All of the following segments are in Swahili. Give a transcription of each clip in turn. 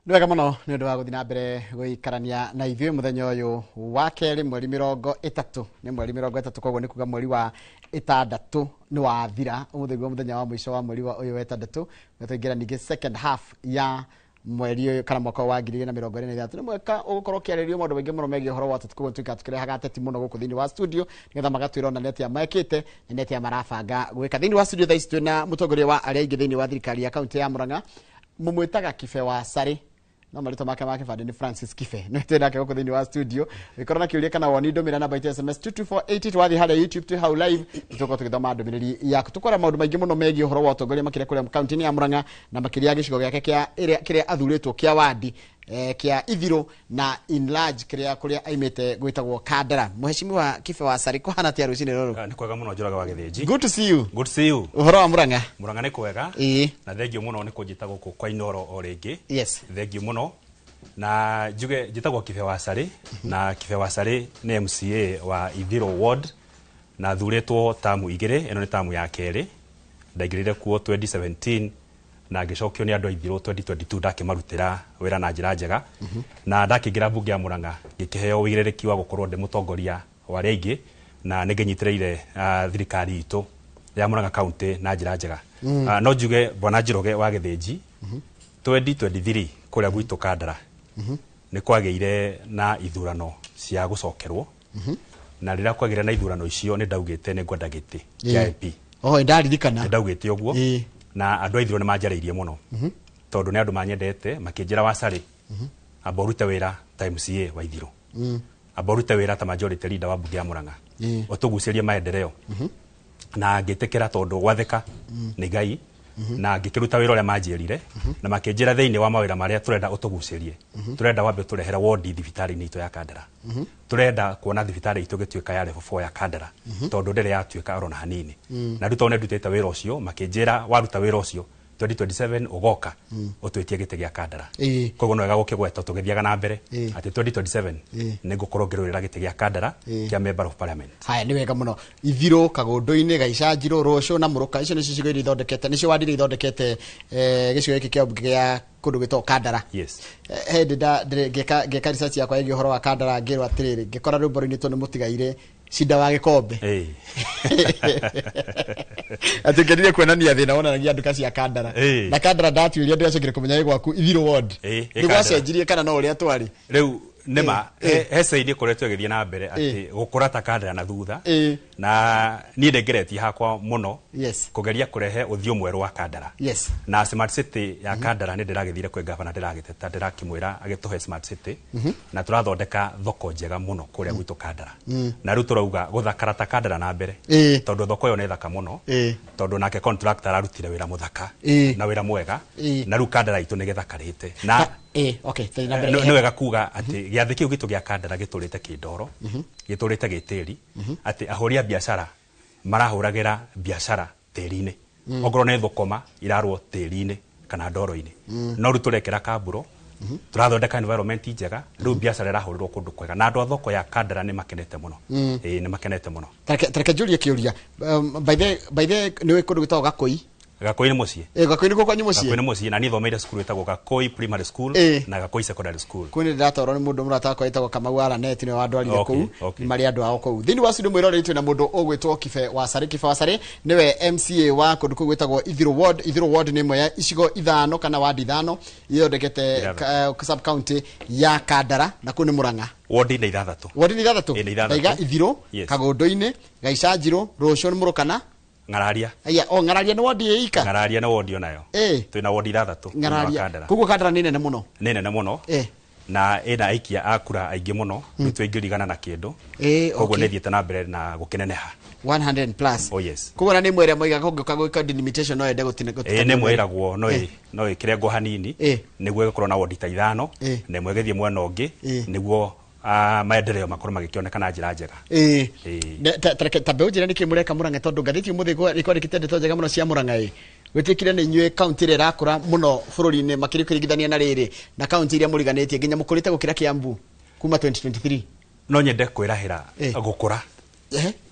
Ndwega muno ni undu wa guthii na mbere guikarania na ithuĩ muthenya uyu wa keri mweri 30 ni mweri 30 koguo ni kuga mweri wa 6 ni wathira umuthenya muthenya wa mwisho wa mweri uyu wa 6 gatuingira ningi second half ya mweri uyu kana mwaka wa 2023 ni mwaka ugukorwo kiarĩrio maundu maingi muno megie horo wa tatu koguo tuika tukirehaga ateti muno guku thiini wa studio nigetha magatwira ona neti ya mekite neti ya marabanga gwika thiini wa studio thaisi twina mutongoria wa aria ingi thiini wa thirikari ya kaunti ya Murang'a mumwitaga Kibe wa Sari no marito make bandi ni Francis Kibe no tena ke guku thiini wa studio ikorana kiuria kana woni ndomira namba ite SMS 22480 wathi hada YouTube tu how live tuko tukithoma ndomiriri yaku tukora maundu maingi muno megie horo wa utongoria makire kuria kaunti ni ya Murang'a na makiria gicigo giake kiria athuritwo kia wadi kia Ithiro na enlarge kuria aimete gwitagwo Kandara muheshimiwa Kibe wa Sari kuhana tia rucini ruru ni kwega muno njoraga wa Githĩnji. Good to see you. Good to see you. Uhoro wa Murang'a Murang'a ni kwega na thengio muno ni kunjita guku kwa Inoro o ringi. Yes, thengio muno na njuge njitagwo Kibe wa Sari na Kibe wa Sari ni MCA wa Ithiro ward na thuritwo tamu igire eno ni tamu ya keri ndaigirire kuo 2017 na ngicokio ni andu Ithiro 2022 ndakimarutira wira na njira njega na ndakingira bunge ya Murang'a ngikiheo wiririki wa gukorwo ndi mutongoria wa ringi na ninginyitireire thirikari itu ya Murang'a county na njira njega. No njuge bwana Njiroge wa Githĩnji 2023 kuria gwitu Kandara ni kwageire na ithurano cia gucokerwo na rira kwageire na ithurano icio ni ndaugite ni ngwenda giti ya MP. ndaririkana ndaugite oguo na andu Ithiro ni manjareirie muno tondu ni andu manyendete makinjira wa Sari aborute wira ta MCA wa Ithiro aborute wira ta majority leader wa bunge ya Murang'a otugucerie maendeleo na ngitekera tondu gwatheka ni Ngai na ngikiruta wira uria manjirire na makinjira thiini wa mawira maria turenda utugucerie turenda wambe turehera ward thibitari ni itu ya Kandara turenda kuona thibitari itu gituika ya level 4 ya Kandara tondu ndire yatuika arona hanini na ruta one ndutete wira ucio makinjira waruta wira ucio 2027 ugoka utwetie gite gia Kandara koguo no wega gukigweta tugithiaga na mbere ati 2027 ni ngukorwo ngirurira gite gia Kandara kia member of parliament. Haya ni wega muno Ithiro Kagundu-ini Gaicanjiro Roco na Muruka icio ni cicigo ithondekete nicio wadire ithondekete gicigo giki kia bunge ya kundu gitwo Kandara. Yes. Ndida ngeka research yakwa igi horo wa Kandara ngirwa atiriri ngikora rumboro-ini to ni mutigaire Cinda wa Gikombe. Atukerire kuonania thina wonanagia andu kacia Kandara. Na Kandara ndatuiria ndicokire kumenya gwaku Ithiro ward. Ni gwacenjirie kana no uria twari. Riu nema hesaidi koretwo githie na mbere ati gukura ta Kandara na thutha na ni ndengereti hakwa muno kugeria kurehe uthio mweru wa Kandara. Yes. Na smart city ya Kandara ni ndiragithire kwe gavana ndiragiteta ndirakimwira agituhe smart city na turathondeka thoko njega muno kuria gwitu Kandara na riu turauga guthakara ta Kandara na mbere tondu thoko yo ni thaka muno tondu nake contractor arutire wira muthaka na wira mwega na riu Kandara itu ni githakarite na okay ni wega kuga ati giathi kiu gitu gia Kandara giturite kindoro giturite gitiri ati ahoria biashara marahuragira biashara tiri-ini ogoro ne thokoma irarwo tiri-ini kana ndoro-ini no ruturekera kamburo turathondeka environment njega riu biashara irahurirwo kundu kwega na andu thoko ya Kandara ni makenete muno ni makenete muno. Tareke julia kiuria by the ni kundu gitagwo Gakoi. Gakoi ni mucii. Gakoi ni gukwanyu mucii. Gakoi ni mucii na ni thomeire skulu itagwo Gakoi primary school na Gakoi secondary school. Kwini ndatorwo ni mundu murata kwa itagwo Kamau Aranet ni wadwarire kuu ni mari andu ao kuu. Thini wa studio mwirorete na mundu ogwitwo Kibe wa Sari. Kibe wa Sari niwe MCA wa kundu kuu gwitagwo Ithiro ward. Ithiro ward ni imwe ya icigo ithano kana wadi ithano ithondekete sub county ya Kandara na kuu ni Murang'a. Ward ni ithathatu. Ward ni ithathatu. Ndaiga Ithiro Kagundu-ini Gaicanjiro Roco ni Murukana Ngararia. Aya Ngararia ni wadi ika. Ngararia ni wadi onayo. Twina wadi ithathatu. Ngararia. Kuguo Kandara ni nene muno. Nene muno. Na ina aikia akura aingi muno nitwingirigana na kindu. Koguo ni thiete na mbere na gukineneha 100 plus. Oh yes. Kuguo ni mwere moiga kuguka gwika delimitation no ende gutineka. Ni mwiragwo no ikirengo hanini niguo gukorwo na wadi ta ithano na mwegethie mwena ungi niguo maendeleo makorwo magikioneka na njira njega. Tabe ujira niki mureka Murang'a tondu ngathiti muthi iko rikitende njega muno cia Murang'a witikire ni nyue county ire rakura muno bururi-ini makiri kwirigithania na riri na county iria muriganitie nginya mukurite gukira Kiambu kuma 2023. No nyende kwirahira gukura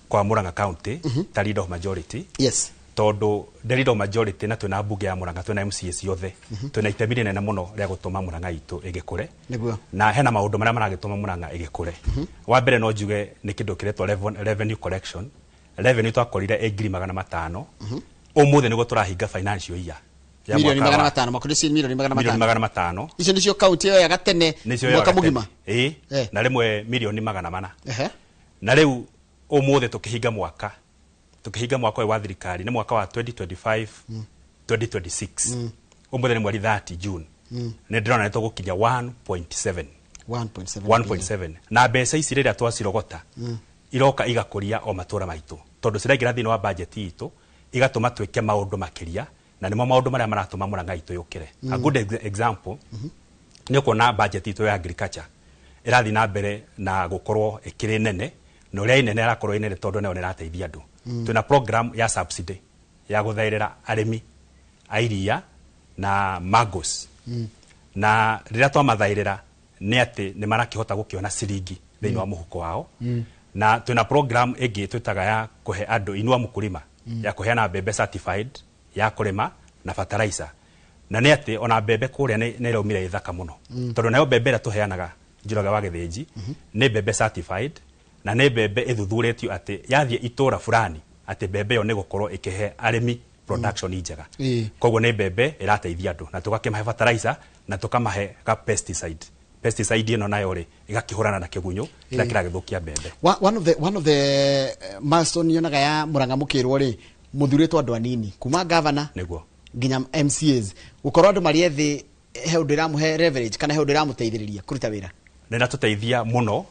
kwa Murang'a county ta leader of majority tondu nderido majority na twina mbunge ya Murang'a twina MCA ciothe twina itemi rinene muno ria gutuma Murang'a itu igikure na hena maundu maria maragituma Murang'a igikure wa mbere no njuge ni kindu kiretwo revenue collection revenue twakorire 500,000 umuthi niguo turahinga financial year milioni 500 makurisi milioni 500 icio nicio kaunti yo ya gatene mwaka mugima na rimwe milioni 400 na riu umuthi tukihinga mwaka wa thirikari ni mwaka wa 2025 2026 umuthi ni mweri 30 June ni ndirona ni tugukinya 1.7 na mbeca ici riria twacirogota iroka igakuria o matura maitu tondu ciraingira thini wa budget itu igatuma twike maundu makiria na nimo maundu maria maratuma Murang'a itu yukire a good example ni kuona budget itu ya agriculture irathi na mbere na gukorwo ikiri nene no ria inene arakorwo inene tondu neo nirateithia andu tuna program ya subsidy ya guthairira arimi airia na magos na riria twamathairira ni ati ni marakihota gukiona ciringi thiini wa muhuko wao na tuna program igi twitaga ya kuhe andu inua mukulima ya kuheana mbembe certified ya kurima na fertilizer na ni ati ona mbembe kuria ni iraumire ithaka muno tondu nayo mbembe ira tuheanaga njiraga wa githinji ni mbembe certified na ni mbembe ithuthuretio ati yathie itura fulani ati mbembe yo ni gukorwo ikihe arimi production njega koguo ni mbembe irateithia andu na tugakimahe fertilizer na tukamahe ka pesticide ino nayo ri igakihurana na kigunyo kira kiragithukia mbembe one of the milestone yonaga ya Murang'a mukirwo ri muthuretwo andu anini kuma governor niguo nginya MCAs gukorwo andu mariethi he undu iramuhe leverage kana he undu iramuteithiriria kuruta wira nena tuteithia muno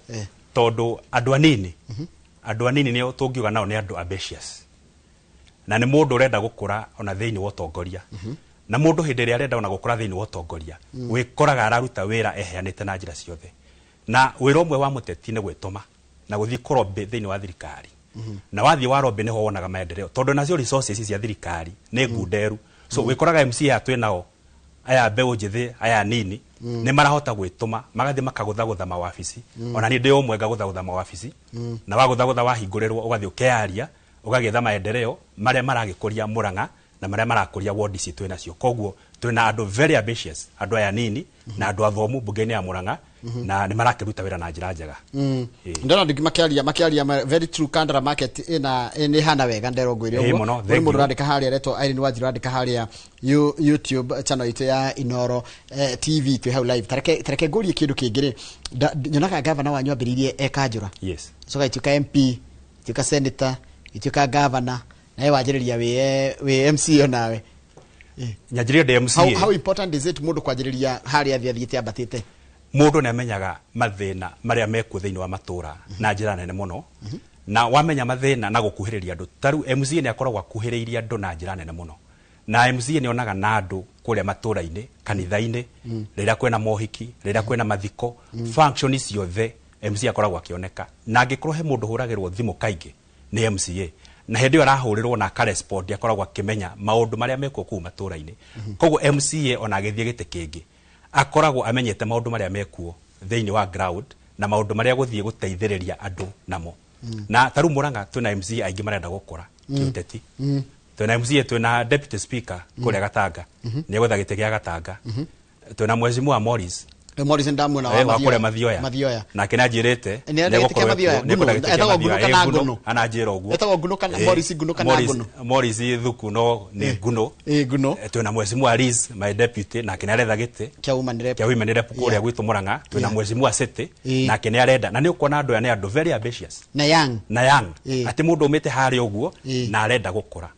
tondu andu anini ni tungiuga nao ni andu ambitious na ni mundu urenda gukura ona thiini wa utongoria na mundu hindi ria arenda ona gukura thiini wa utongoria wikoraga araruta wira eheanite na njira ciothe na wira umwe wa muteti ni gwituma na guthii kurobe thiini wa thirikari na wathii wa robe niho wonaga maendeleo tondu nacio resources cia thirikari ni ngunderu so wikoraga MCA atwe nao aya mbeu njithi aya nini ni marahota gwituma magathi makagutha mawabici ona ni ndi umwe ngagutha mawabici na wagutha wahingurirwo ugathi ukearia ugagetha maendeleo maria maragikuria Murang'a na maria marakuria ward ici twina cio koguo twina andu very ambitious andu aya nini na andu athomu mbunge-ini ya Murang'a na ni marakiruta wira na njira njega ndona ndingi makiaria very true Kandara market ina ni hana wega ndero ngwire uguo ni mundu randika haria aretwo Irene Wanjiru randika haria YouTube channel itu ya Inoro TV twi hau live tareke ngurie kindu kingire nyonaga governor wanyu ambiririe Kanjura yes so ituka MP ituka senator ituka governor nae wajiriria we MC onawe nyajiria de MC how important is it mundu kwajiriria haria thiathiite ambatite mundu namenyaga mathina maria mekuo thiini wa matura na njira nene muno na wamenya mathina na gukuhiriria andu taru MC ni akoragwo akuhiriria andu na njira nene muno na MC ni onaga na andu kuria matura-ini kanitha-ini riria kwena mohiki riria kwena mathiko function ciothe MC akoragwo akioneka na angikorwo he mundu huragirwo thimu kaingi ni MCA na hindi yo arahurirwo na correspond akoragwo akimenya maundu maria mekuo ku matura-ini koguo MCA ona agithie gite kingi akoragwo amenyete maundu maria mekuo thiini wa ground na maundu maria guthie guteithiriria andu namo na taru Murang'a twina MCA aingi marenda gukura kiuteti twina MCA twina deputy speaker kuria Gatanga ni gutha gite gia Gatanga twina Mheshimiwa Morris ndamu na wa Mathioya na kena njirite ne Mathioya etagwo Nguno kana Nguno ananjira uguo etagwo Nguno kana Morris Nguno kana Nguno Morris thuku no ni Nguno twina Mheshimiwa Liz my deputy na kena aretha gite kia women rep kuria gwitu Murang'a twina Mheshimiwa City na kena arenda na ni ukona andu ane andu very ambitious na young ati mundu umite hari uguo na arenda gukura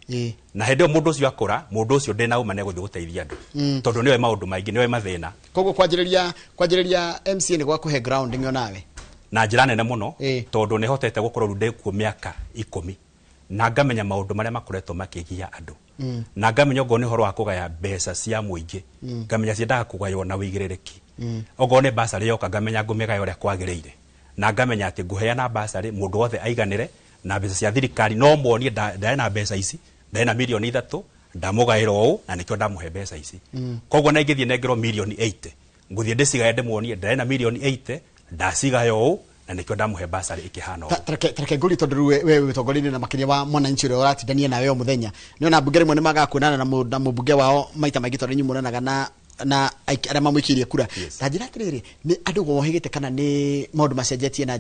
na hindi mundu ucio akura mundu ucio ndena uma ne guthi guteithia andu tondu niwe maundu maingi niwe mathina koguo kwajiriria MCA ni gwa kuhe ground ngio nawe na njira nene muno tondu ni hotete gukorwo runde ku miaka 10 na ngamenya maundu maria makoretwo makigia andu na ngamenya ngo ni horo wa kugaya mbeca cia muingi ngamenya ciendaga kugayo na wigiririki ogo ne basari yoka ngamenya ngumega uria kwagiriire na ngamenya ati nguheana basari mundu wothe aiganire na mbeca cia thirikari no monie ndaena mbeca ici ndaena milioni 3 ndamugaira u na nikyo ndamuhe mbeca ici koguo na ingithie nengerwo milioni 80 nguthie ndicigaye ndemuonie ndaena milioni 80 ndacigayo u na nikio ndamuhe basari ikihana tareke nguri tondu we witongorine na makiria wa mwananchi ule uratindania nawe o muthenya niona mbunge rimwe nimagakuonana na mbunge wao maita maingi tondu nyu munanaga na arĩa mamwikirie kura ta njĩra atĩrĩrĩ nĩ andũ gohĩgĩte kana nĩ maũndũ macenjetie na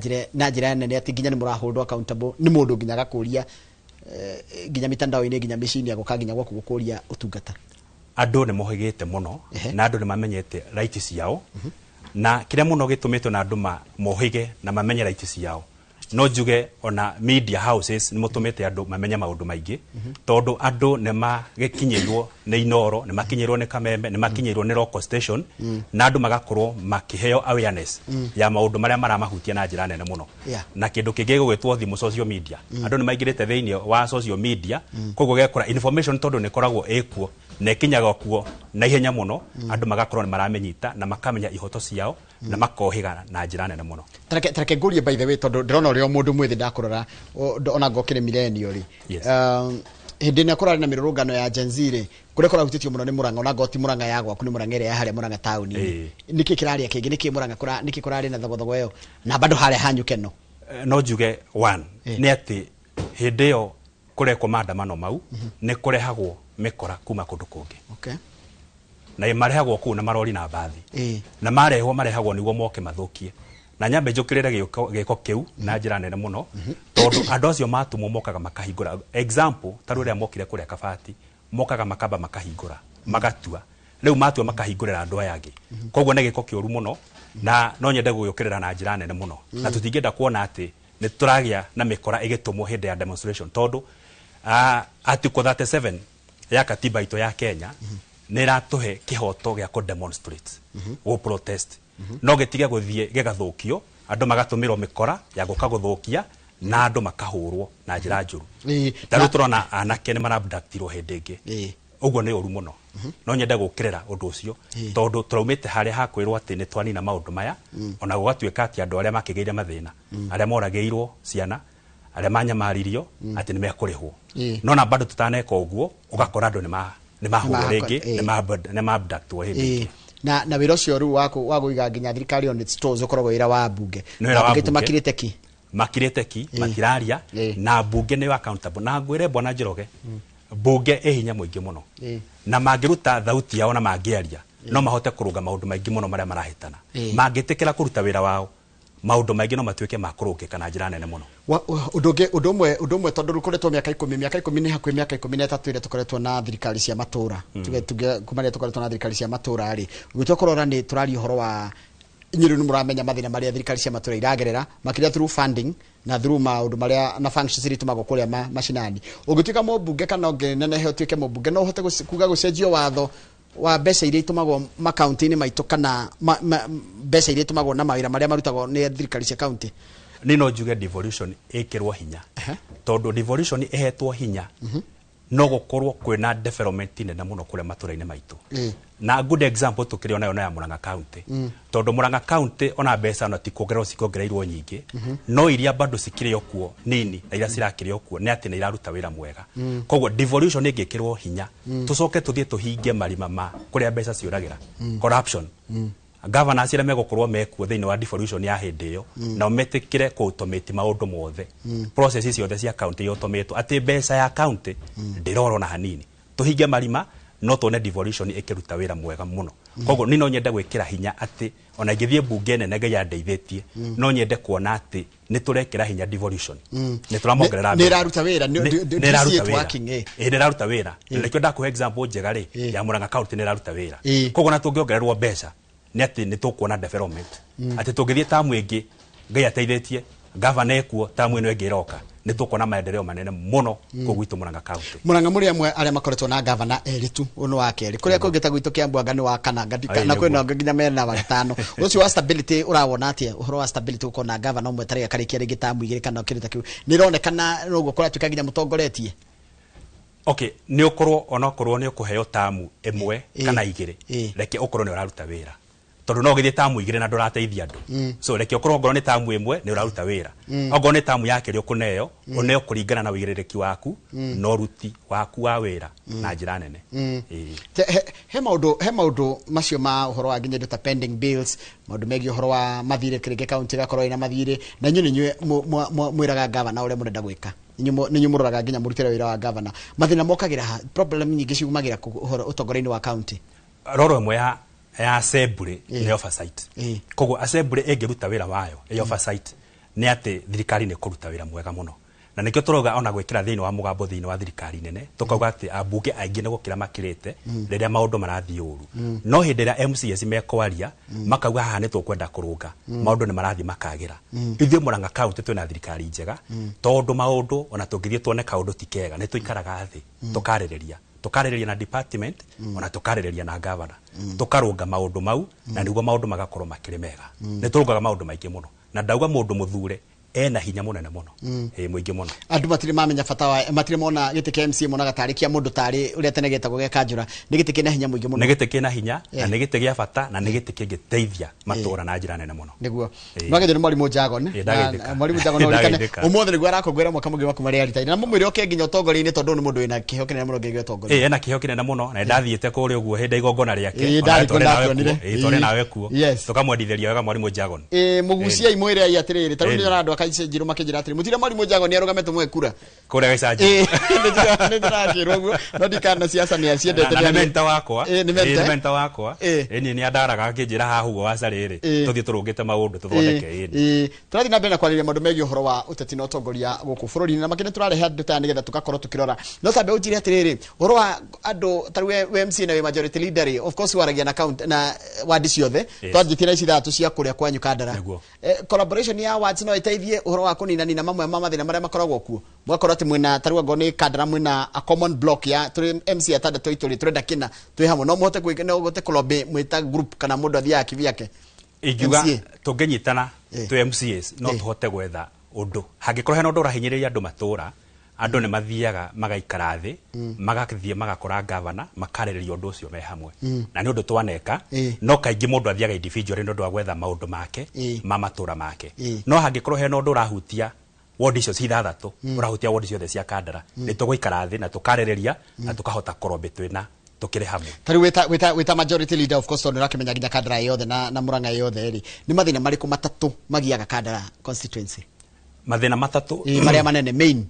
njĩra nene atĩ nginya nĩ mũraholdwo accountable nĩ mũndũ nginya agakũria nginya mitandao-inĩ nginya mĩciĩ-inĩ agoka nginya gwaku gũkũria ũtungata andũ nĩ mohĩgĩte mũno na andũ nĩ mamenyete right ciao na kĩrĩa mũno gĩtũmĩtwo na andũ mohĩge na mamenye right ciao no njuge ona media houses nĩ mũtũmĩte andũ mamenye maũndũ maingĩ tondũ andũ nĩ magĩkinyĩirwo nĩ inoro nĩ makinyĩirwo nĩ kamembe nĩ makinyĩirwo nĩ local station na andũ magakorwo makĩheo awareness ya maũndũ marĩa maramahutia na njĩra nene mũno na kĩndũ kĩngĩ gũgĩtwo thimũ social media andũ nĩ maingĩrĩte thĩinĩ wa social media koguo gekora information tondũ nĩ koragwo ĩkuo na ikinyaga kuo na ihenya mũno andũ magakorwo nĩ maramenyita na makamenya ihoto ciao na makohĩga na njĩra nene mũno tareke ngurie by the way tondu ndĩrona ũrĩa mũndũ mwĩthĩ ndakurora ona ngokire millennial hindi nĩ kũrarĩ na mĩrũrũngano ya Gen Z rĩ kũrĩa kũrahutĩtio mũno nĩ Murang'a ona ngoti Murang'a ya gwaku nĩ Murang'a ĩrĩa harĩa Murang'a taũni nĩkĩ kĩrarĩa kĩngĩ nĩkĩ Murang'a nĩkĩ kũrarĩ na thogothogo ĩyo na bado harĩa hanyuke no no njuge one nĩ atĩ hĩndĩ ĩyo kũrekwo maandamano mau nĩ kũrehagwo mĩkora kuma kũndũ kũngĩ na marehagwo kũu na marori na mbathi na marehagwo nĩguo moke mathũkie na nyambe njũkĩrĩre gĩko kĩu na njĩra nene mũno tondũ andũ acio matumwo mokaga makahingũra example ta rĩrĩa mokire kũrĩa Kabati mokaga makamba makahingũra magatua rĩu matua makahingũrĩra andũ aya angĩ koguo nĩ gĩko kĩũru mũno na no nyende gũgĩũkĩrĩra na njĩra nene mũno na tũtingĩenda kuona atĩ nĩ tũragĩa na mĩkora ĩgĩtũmwo hĩndĩ ya demonstration tondũ article 37 ya katiba itũ ya Kenya nĩ ratũhe kĩhoto gĩa kũ demonstrate gũ protest no gĩtige gũthiĩ gĩgathũkio andũ magatũmĩrwo mĩkora ya gũka gũthũkia na andũ makahũrwo na njĩra njũru tarĩu tũrona anake nĩ marabductirwo hĩndĩ ĩngĩ ũguo nĩ ũru mũno no nyende gũkĩrĩra ũndũ ũcio tondũ tũraumĩte harĩa hakwĩrwo atĩ nĩ twanina maũndũ maya ona gũgatuĩka atĩ andũ arĩa makĩgĩire mathĩna arĩa moragĩirwo ciana arĩa manyamaririo atĩ nĩ mekũrĩhwo no na bado tũtaneka ũguo ũgakora andũ nĩ mahũrwo rĩngĩ nĩ mabductwo hĩndĩ ĩngĩ na wĩra ũcio rĩu wa gũiga nginya thirikari on its toes ũkoragwo wĩra wa mbunge makirĩte ki makirĩte ki matiraria na mbunge nĩ accountable na ngwĩre Bwana Njoroge mbunge ĩ hinya mũingĩ mũno na mangĩruta thauti yao na mangĩaria no mahote kũrũga maũndũ maingĩ mũno marĩa marahĩtana mangĩtĩkĩra kũruta wĩra wao maũndũ maingĩ no matuĩke ma kũrũngĩka na njĩra nene mũno ũndũ ũmwe tondũ rũkoretwo mĩaka 10 nĩ hakuhĩ mĩaka 13 ĩrĩa tũkoretwo na thirikari cia matũra tuge kuma rĩrĩa tũkoretwo na thirikari cia matũra rĩ ũgĩtua kũrora nĩ tũraria ũhoro wa inyuĩ nĩ mũramenya mathĩna marĩa thirikari cia matũra iragerera makĩria through funding na through maũndũ marĩa na functions iritũmagwo kũrĩa macinani ũgĩtuĩka mũmbunge kana ũngĩnenehe ũtuĩke mũmbunge no ũhote kuga gũcenjio watho wa mbeca iria itumagwo makaunti-inĩ maitũ kana mbeca iria itumagwo na mawĩra marĩa marutagwo nĩ thirikari cia kaunti nĩ no njuge devolution ĩkĩrwo hinya tondũ devolution ĩhetwo hinya no gũkorwo kwĩna development nene mũno kũrĩa matũra-inĩ maitũ na good example tũkĩrĩ onayo na ya Murang'a County tondũ Murang'a County ona mbeca ona ti kuongererwo cikongereirwo nyingĩ no iria bado cikĩrĩ okuo nini na iria cirakĩrĩ okuo nĩ atĩ nĩ iraruta wĩra mwega koguo devolution ĩngĩkĩrwo hinya tũcoke tũthiĩ tũhingie marima ma kũrĩa mbeca ciũragĩra corruption governors arĩa megũkorwo mekuo thĩinĩ wa devolution ya hĩndĩ ĩyo na metĩkĩre kũ-automate maũndũ mothe processes ciothe cia county automatwo atĩ mbeca ya county ndĩrorwo na hanini tũhingie marima no tuone devolution ĩkĩruta wĩra mwega mũno koguo ni no nyende gwĩkĩra hinya atĩ ona ingĩthiĩ mbunge nene Ngai andeithĩtie no nyende kuona atĩ nĩ tũrekĩra hinya devolution nĩ tũramongerera nĩ ĩraruta wĩra nĩ ĩraruta wĩra nĩkĩo ndakũhe example njega rĩ ya Murang'a County nĩ ĩraruta wĩra koguo na tũngĩongererwo mbeca nĩ atĩ nĩ tũkuona development atĩ tũngĩthiĩ tamu ĩngĩ Ngai ateithĩtie governor ekuo tamu ĩno ĩngĩ ĩroka nĩ tũkuona maendeleo manene mũno kũu gwitũ Murang'a County Murang'a mũrĩ amwe arĩa makoretwo na governor eritu ũno wa kerĩ kũrĩa kũngĩ ta gwitũ Kĩambu nĩ wa kana na kwĩna nginya mena wa gatano ũcio wa stability ũrawona atĩa ũhoro wa stability ũkona na governor ũmwe tarĩga karĩkia rĩngĩ tamu igĩrĩ kana kĩrĩta kĩu nĩ ĩronekana no gũkorwo tuĩka nginya mũtongoretie okay nĩ ũkorwo ona ũkorwo nĩ ũkũheo tamu ĩmwe kana igĩrĩ reke ũkorwo nĩ ũraruta wĩra tondu no githie tamu igire na ndurateithia andu so reke okorwo ngoro ni tamu imwe ni uraruta wira okorwo ni tamu yake ri ukuneo uneo kuringana na wigirereki waku no ruti waku wa wira na njira nene he maundu macio ma uhoro wa nginya ta pending bills maundu megi uhoro wa mathire kirige county gakorwo ina mathire na inyu ninyu mwiraga governor ure murenda gwika ninyu mururaga nginya murutire wira wa governor mathina mokagira problem nyingi ciumagira uhoro utongoreni wa county roro mwe ya assembly ni oversight kogo assembly engeruta wira wayo oversight ni ate thirikari ni kuruta wira mwega muno na nikyo turoga ona gwikira thiini wa mugambo thiini wa thirikari nene tukauga ati ambunge aingi ni gukira makirite riria maundu marathii uru no hindi ria MCS mekwaria makauga haha ni tukwenda kurunga maundu ni marathii makagira ithuĩ Murang'a county twina thirikari njega tondu maundu ona tungithie tuone kaundu tikega ni tuikaraga thi tukarĩrĩria na department ona tukarĩrĩria na governor tukarunga maundu mau na niguo maundu magakorwo makiri mega ni turungaga maundu maingi muno na ndauga mundu muthure ena hinya munene muno muingi muno andu matire mamenya bata wa matire mona gite kia MC mona gatarikia mundu tari uria tene getagwo gekanjura ni gite kina hinya muingi muno ni gite kina hinya na ni gite gia bata na ni gite kingeteithia matura na njira nene muno niguo mwagethio ni mwalimu Jagon mwalimu Jagon olikane umothe niguo arakongwera mwaka mungi wa kumari arita na mumwire oke nginya utongori-ini tondu ni mundu wina kiheo kinene muno ngigwe utongori ena kiheo kinene muno na ndathiite kuri uguo hindi igongona riake tore nawe kuo tukamwendithĩria wega mwalimu Jagon mugucia imwire ai atiriri taru ni andu akaise jiru makijira atiri mutire mwalimu Jagon ni arugamete mwekura kure gaicaji ni ndiragira uguo no dikana siasa ni aciendete ni menta wakwa ni menta wakwa ni ni andaraga akijira haha uguo wacariri tuthie turungite maundu tuthondeke turathi na mbere na kwariria maundu megi uhoro wa uteti na utongoria guku bururi na makine turarehe andu ta nigetha tugakorwo tukirora no sabe ujire atiriri uhoro wa andu taru we MC na we majority leader of course waragia na count na wadi ciothe twajitira ici thatu cia kuria kwanyu Kandara collaboration ya wards no iteithie uhoro wa kunina mamwe ma mathina maria makoragwo kuo mwakorwo ati mwina taru ngoni Kandara mwina a common block ya turi MC atandatu ituri turenda kina twi hamwe no muhote kwikena ugote club mwita group kana mundu athia kivi yake igiuga tungenyitana twi MCS no tuhote gwetha undu hangikorwo hena undu urahinyiriria andu matura andu ni mathiaga magaikara thi magathie magakora governor makarĩrĩria undu ucio me hamwe na ni undu twaneka no kaingi mundu athiaga individual ndu gwetha maundu make ma matura make no hangikorwo hena undu urahutia ward icio cithathatu urahutia ward ciothe cia Kandara ni tuguikara thi na tukarĩrĩria na tukahota korombe twina tukire hamwe tari weta majority leader of course ndora kimenya ginya Kandara yothe na Murang'a yothe ri ni mathina mariku matatu magiaga Kandara constituency mathina matatu maria manene main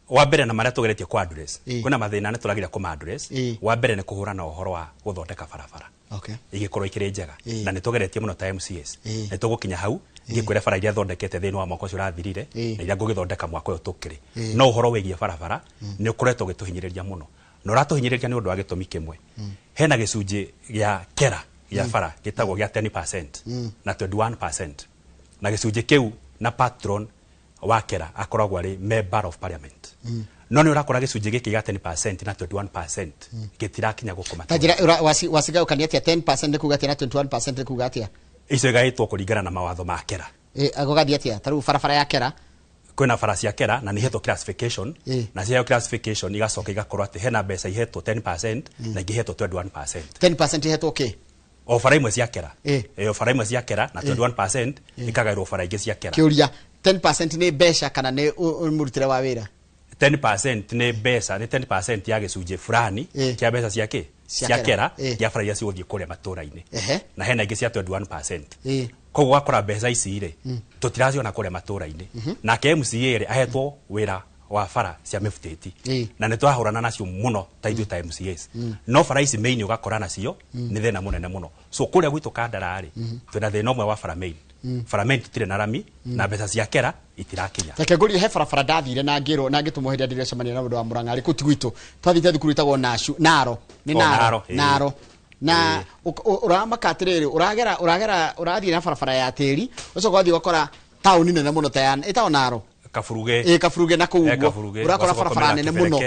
wa mbere na maria tugeretie kwa address kuna mathina ne turagira kuma address wa mbere ne kuhura na uhoro wa guthondeka barabara igikorwo ikire njega na ne tugeretie muno ta MCS ne tugukinya hau ngikwira bara iria thondekete thini wa mwaka ucio rathirire na iria ngugithondeka mwaka uyu tukiri no uhoro wigie barabara ne ukuretwo gituhinyiriria muno no ratuhinyiriria ni undu wa gitumi kimwe hena gicunji gia kera gia bara gitagwo gia 10% na 21% na gicunji kiu na patron wa kera akoragwo ari member of parliament no ni urakora gicunji giki gia 10% na 21% gitirakinya gukoma tajira wasiga ukaniatia 10% kugatia na 21% kugatia icio gaitwo kuringana na mawatho ma kera agogadiatia taru barabara ya kera kwina bara cia kera na ni hetwo classification na cia classification igacoka igakorwo ati hena mbeca ihetwo 10% na igihetwo 21% 10% ihetwo okay o bara imwe cia kera o bara imwe cia kera na 21% ikagairwo bara ingi cia kera kiuria 10% ni mbeca kana ni murutire wa wira 10% ni mbeca ni 10% ya gicunji fulani kia mbeca cia ki cia kera ya bara iria ciguthie kuria matura-ini na hena ingi cia 21% koguo wakora mbeca ici ri tutiraciona kuria matura-ini na KMCA ri ahetwo wira wa bara cia mefuteti na ne twahurana nacio muno ta ithu ta MCS no bara ici main ugakora nacio ni thina munene muno so kuria gwitu Kandara ri twina thina umwe wa bara main tutire na rami na mbeca cia kera itirakinya reke nguri he bara ndathire na ngiro na ngitumuhirira ndire cemania na mundu wa Murang'a ri kuti gwitu twathite thukuru itagwo Naro ni Naro na uramakatiriri urathie na bara ya tiri uco gwathi gukora town nene muno ta ya itawo Naro Kafuruge na kuugo urakora barabara nene muno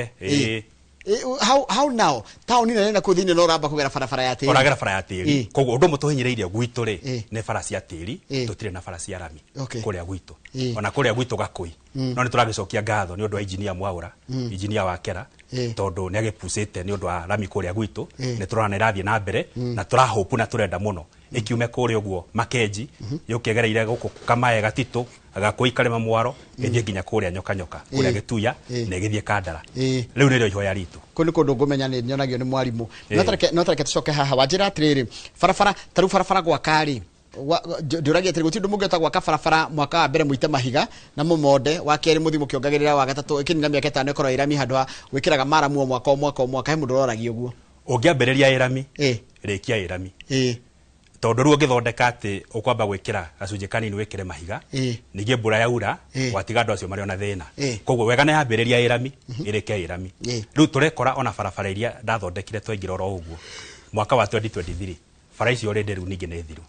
how now town nene na kuthine no ramba kugera barabara ya tiri uragera bara ya tiri koguo undu mutuhinyireirie gwitu ri ne bara cia tiri tutire na bara cia rami kuria gwitu ona kuria gwitu Gakui no ni turagicokia ngatho ni undu wa engineer Mwaura engineer wa kera tondu ni agipusite ni undu wa rami kuria gwitu ni turana irathie na mbere na turahopu na turenda muno ikiume kuri uguo makenji yukegereire guku kamae gatito agakuikare mamwaro ithie nginya kuria nyoka kuria gituya na igithie Kandara riu nirio ihoya ritu kuni kundu ngumenya ni nyonagio ni mwarimu no tareke tucoke haha wanjira atiriri barabara taru barabara gwa kari nduragia atiri gutindu mungeta gwa barabara mwaka wa mbere muite mahiga na mumonde wa keri muthimo kiongagirira wa gatatu ikinina miaka 5 ikoro irami handu ha wikiraga maramu mwaka he mundu roragia uguo ungiambiriria irami rikia irami tondu ru ngithondeka ati ukwamba gwikira gacunje kanini wikire mahiga ningi mbura yaura watiga andu acio mari ona thina koguo wega na yambiriria irami ireke irami riu turekora ona barabara iria ndathondekire twaingira oro uguo mwaka wa 2023 bara icio rende riu ningi ne thiru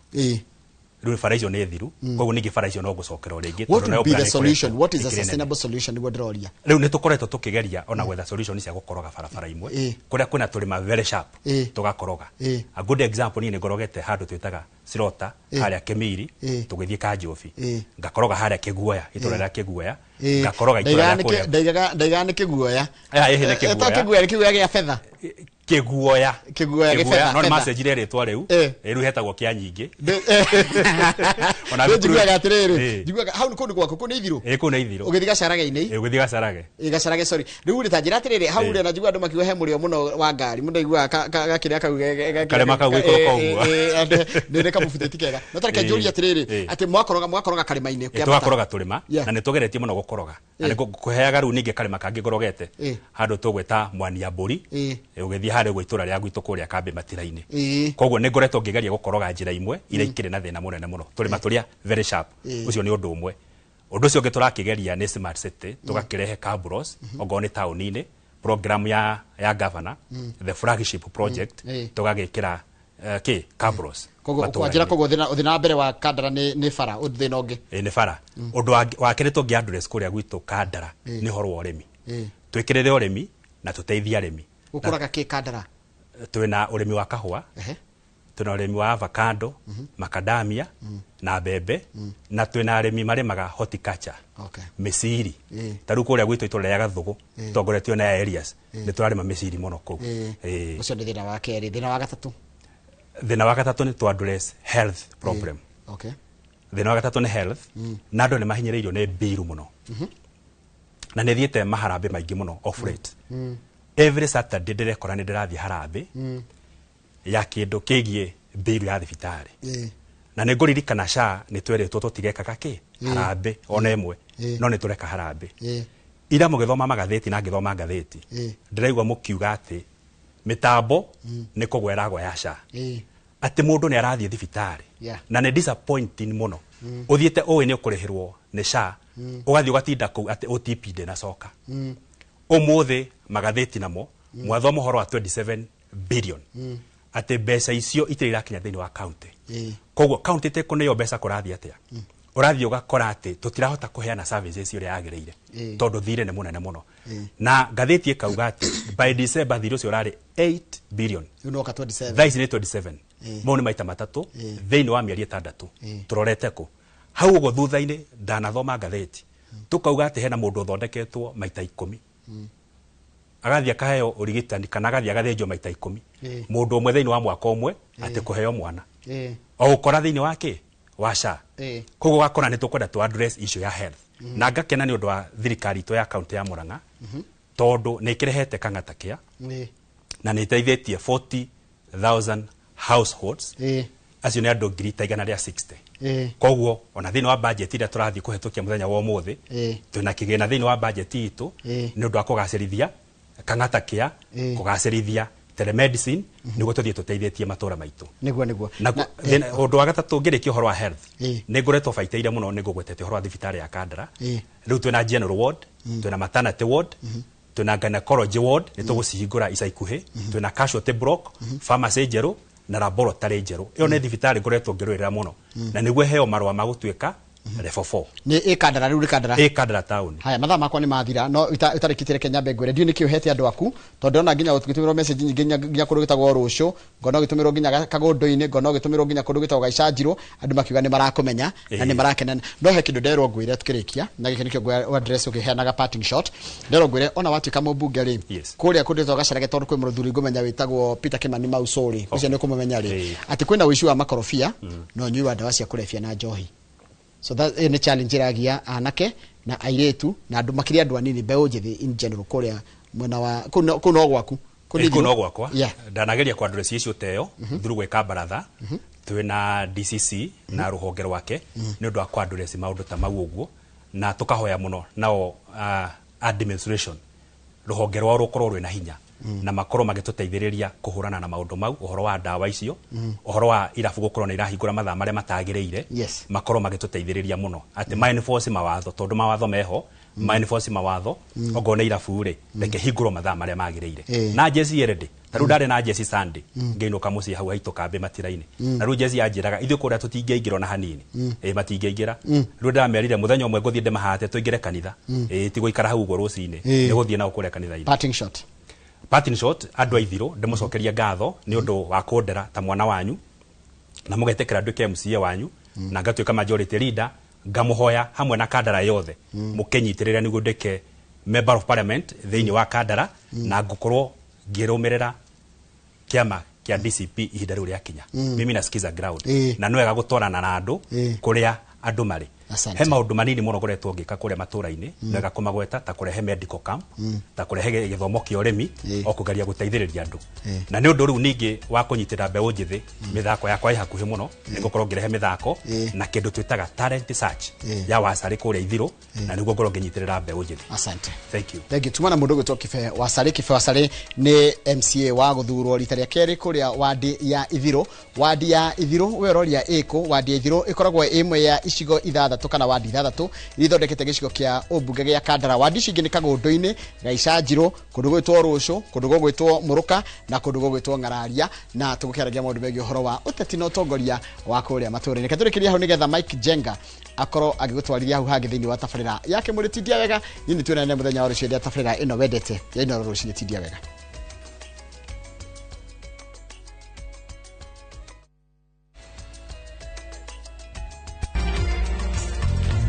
riu bara icio ne thiru koguo ningi bara icio no gucokera ringi what would be the solution what is a sustainable solution ni gondroria riu ni tukoretwo tukigeria ona gwetha solution cia gukoroga barabara imwe kuria kwina turima very sharp tugakoroga a good example ni ngorogete handu twitaga Sirota haria Kemiri tugithie Kanjofi ngakoroga haria Kiguoya itorera Kiguoya ngakoroga itorera kuria ndaiga ni Kiguoya ehe Kiguoya gia fedha Kiguoya gifedha no message rere twa riu riu hetagwo kia nyingi ona njiguaga atiriri njiguaga hau kundu gwako kuni ithiru kuni ithiru ugithiga carage-ini ugithiga carage igacarage sorry riu rita njira atiriri hau ri na njigua andu makiwa he murio muno wa ngari mundu igua gakiria kau karema kau ikoroka uguo ndire kamufuteti kega no tareke njuri atiriri ati mwakoroga karima-ini twakoroga turima na nitugeretie muno gukoroga na nikuheaga riu ningi karima kangi ngorogete handu tugweta mwani ya mburi ugithie hari gwitura ria gwitu kuria kambe matira-ini koguo ni ngoretwo ngigeria gukoroga njira imwe ira ikire na thina munene muno turima turia very sharp ucio ni undu umwe undu ucio ungi turakigeria ni smart city tugakirehe cabros ogoni town-ini program ya governor the flagship project tugagikira cabros koguo kwanjira koguo thina mbere wa Kandara ni bara thina ungi ni bara undu wa kire tungi address kuria gwitu Kandara ni horo wa urimi twikirire urimi na tuteithia arimi ukuraga ki Kandara twina urimi wa kahua twina urimi wa avocado macadamia na bebe na twina arimi marimaga horticulture misiri taru kuria gwitu iturega gathugu tongoretio na areas ni turarima misiri muno kuu ucio ni thina wa keri thina wa gatatu ni to address health problem thina wa gatatu ni health na andu ni mahinyiriirio ni biru muno na ni thiete maharambe maingi muno off rate every Saturday ndirekora ni ndirathie harambe ya kindu kigie biru ya thibitari na ni nguririkana SHA ni tweretwo tutigekaga ki harambe ona imwe no ni tureka harambe ira mugithoma magatheti na ngithoma ngatheti ndiraigwa mukiuga ati mitambo ni kugwera gwa ya SHA ati mundu ni arathie thibitari na ni disappointing muno uthiete owe ni ukurihirwo ni SHA ugathie ugatinda ku ati OTP ndina coka umuthi magatheti namo mwathoma horo wa 27 billion ati mbeca icio itirira kinya thini wa county koguo county te kuneyo mbeca kurathia atia urathie ugakora ati tutirahota kuheana services iria yagireire tondu thire ni munene muno na ngatheti ikauga ati by December thiro cio urari 8 billion unoka 27 thaici ni 27 mo ni maita matatu thini wa mieri 6 turorete ku hau ugo thutha-ini ndanathoma ngatheti tukauga ati hena mundu uthondeketwo maita 10 agathia kaheo urigitani kana agathia agathenjwo maita 10 mundu umwe thini wa mwaka umwe ati kuheo mwana o ukora thini wake wa SHA koguo gakona ni tukwenda tu address issue ya health na ngakena ni undu wa thirikari to ya county ya Murang'a tondu ni kirehete kang'ata kia na ni teithĩtie 40,000 households acio ni andu 160 koguo ona thini wa budget ira turathie kuhetũkia muthenya wa umuthi twina kigina thini wa budget itu ni undu wa kugacirithia kang'ata kia kugacirithia telemedicine niguo tuthie tuteithĩtie matura maitu niguo na undu wa gatatu ngirikia uhoro wa health ni ngoretwo baitaire muno ni ngugwetete uhoro wa thibitari ya Kandara riu twina general ward twina maternity ward twina gynecology ward ni tugucihingura ica ikuhi twina casualty block pharmacy njeru na laboratory njeru iyo ni thibitari ngoretwo ngirwirira muno na niguo heo marwa ma gutuika level 4 ni ikandara riu rikandara ikandara town. Haya mathaa makwa ni mathira no itarikitire Kenya Mbengwe ndio niki uhete andu aku tondu ona nginya gitumirwo message nyingi nginya kundu gitagwo rucio ngona gitumirwo nginya kagundu-ini ngona gitumirwo nginya kundu gitagwo Gaicajiro andu makiuga ni marakumenya na ni marakenana no he kindu nderwo ngwire tukirikia na giki nikio ngwa address ukiheanaga parting shot nderwo ngwire ona watuika mubunge ri kuria kundu gitagwo Gacarage tondu kwi muthuri ngumenya witagwo Peter Kimani Mausori ucio ni kumumenya ri ati kwina wici wa makorofia no nyui wa ndawa cia kurefia na njohi. So that ni challenge iragia anake na airetu na andu makiria andu anini beũ njithi in general kuria mwena wa kuno gwaku kuno gwakwa ndanageria kwa address icio teo through gweka baratha twina DCC na ruhonge rwake ni undu wa kwa address maundu ta mau uguo na tukahoya muno nao administration ruhonge rwao rukorwo rwina hinya na makorwo magituteithiriria kuhurana na maundu mau uhoro wa ndawa icio uhoro wa irabu gukorwo na irahingura mathaa maria matagireire makorwo magituteithiriria muno ati mindforce mawatho tondu mawatho meho mindforce mawatho ogone irabu ri reke hingurwo mathaa maria magireire na jesi ready taru ndare na jesi Sunday ngeinuka muci hau haitu kambe matiraini na ru jesi anjiraga ithu kuria tutingeingirwo na hanini matingeingera ru ndamerire muthenya umwe nguthie ndemahate tuingire kanitha ti guikara hau ugo rucine ni guthie nao kuria kanitha ine parting shot andu aithiro ndimucokeria ngatho ni undu wa kundera ta mwana wanyu na mugetekera nduke MCA wanyu na ngatuika majority leader ngamuhoya hamwe na kandara yothe mukenyitirira niguo ndeke member of parliament thiini wa kandara na ngukorwo ngirumirira kiama kia DCP ihinda riu riakinya mimi nasikiza ground na nwega gutwarana na andu kuria andu mari he maundu manini muno ngoretwo ngika kuria matura-ini nwega kumagweta ta kurehe medical camp ta kurehe githomo kia urimi o kugeria guteithiriria andu na ni undu riu ningi wa kunyitira mbeũ njithi mithako yakwa ihakuhi muno nigukorwo ngirehe mithako na kindu twitaga talent search ya Wasari kuria Ithiro na niguo ngorwo nginyitirira mbeũ njithi. Asante. Thank you tumana mundu gwitwo Kibe Wasari ni MCA wa guthurwo rita ria keri kuria wadi ya Ithiro we roria iko wadi ya Ithiro ikoragwo imwe ya icigo ithathatu kana wadi ithathatu ithondekete gicigo kia ubunge gia Kandara wadi cingi ni kagundu-ini Gaicajiro kundu gwitwo Rucio kundu gwitwo Muruka na kundu gwitwo Ngararia na tugukeragia maundu megi uhoro wa uteti na utongoria wa kuria matura-ini katurikiria hau nigetha Mike Jenga akorwo agigutwariria hau hangi thiini wa tabarira yake muri tindia wega ini twina muthenya wa rucio dia tabarira ino wendete ya ino rucio tindia wega.